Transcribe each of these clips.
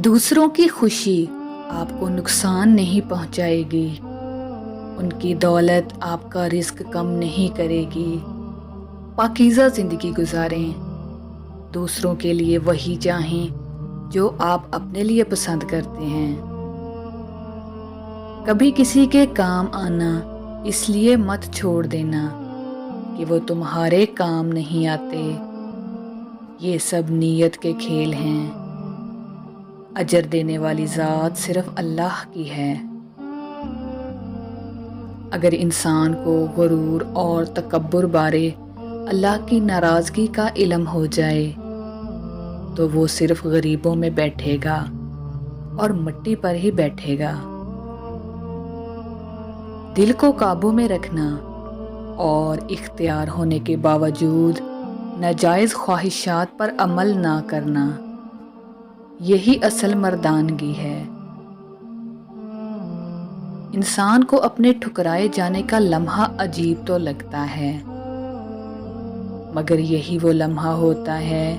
دوسروں کی خوشی آپ کو نقصان نہیں پہنچائے گی، ان کی دولت آپ کا رزق کم نہیں کرے گی۔ پاکیزہ زندگی گزاریں، دوسروں کے لیے وہی چاہیں جو آپ اپنے لیے پسند کرتے ہیں۔ کبھی کسی کے کام آنا اس لیے مت چھوڑ دینا کہ وہ تمہارے کام نہیں آتے۔ یہ سب نیت کے کھیل ہیں، اجر دینے والی ذات صرف اللہ کی ہے۔ اگر انسان کو غرور اور تکبر بارے اللہ کی ناراضگی کا علم ہو جائے تو وہ صرف غریبوں میں بیٹھے گا اور مٹی پر ہی بیٹھے گا۔ دل کو قابو میں رکھنا اور اختیار ہونے کے باوجود ناجائز خواہشات پر عمل نہ کرنا، یہی اصل مردانگی ہے۔ انسان کو اپنے ٹھکرائے جانے کا لمحہ عجیب تو لگتا ہے، مگر یہی وہ لمحہ ہوتا ہے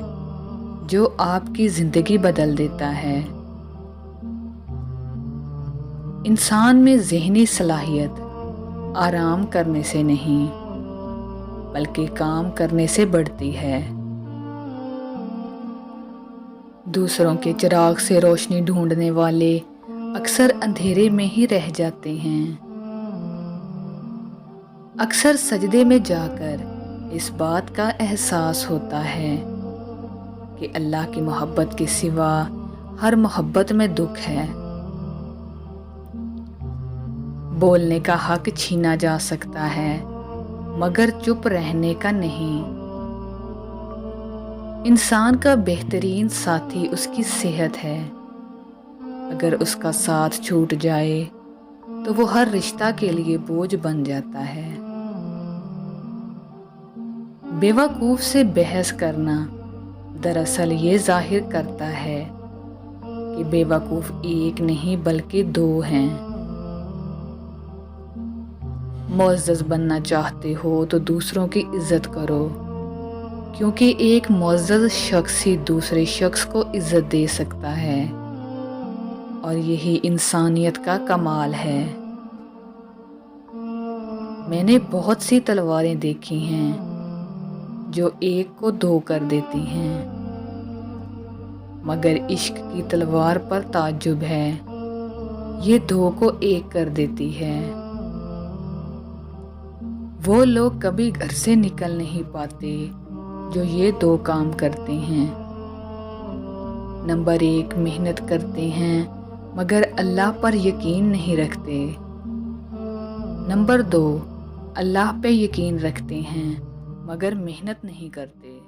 جو آپ کی زندگی بدل دیتا ہے۔ انسان میں ذہنی صلاحیت آرام کرنے سے نہیں بلکہ کام کرنے سے بڑھتی ہے۔ دوسروں کے چراغ سے روشنی ڈھونڈنے والے اکثر اندھیرے میں ہی رہ جاتے ہیں۔ اکثر سجدے میں جا کر اس بات کا احساس ہوتا ہے کہ اللہ کی محبت کے سوا ہر محبت میں دکھ ہے۔ بولنے کا حق چھینا جا سکتا ہے مگر چپ رہنے کا نہیں۔ انسان کا بہترین ساتھی اس کی صحت ہے، اگر اس کا ساتھ چھوٹ جائے تو وہ ہر رشتہ کے لیے بوجھ بن جاتا ہے۔ بیوقوف سے بحث کرنا دراصل یہ ظاہر کرتا ہے کہ بیوقوف ایک نہیں بلکہ دو ہیں۔ معزز بننا چاہتے ہو تو دوسروں کی عزت کرو، کیونکہ ایک معزز شخص ہی دوسرے شخص کو عزت دے سکتا ہے، اور یہی انسانیت کا کمال ہے۔ میں نے بہت سی تلواریں دیکھی ہیں جو ایک کو دو کر دیتی ہیں، مگر عشق کی تلوار پر تعجب ہے، یہ دو کو ایک کر دیتی ہے۔ وہ لوگ کبھی گھر سے نکل نہیں پاتے جو یہ دو کام کرتے ہیں۔ نمبر 1 محنت کرتے ہیں مگر اللہ پر یقین نہیں رکھتے۔ نمبر 2 اللہ پہ یقین رکھتے ہیں مگر محنت نہیں کرتے۔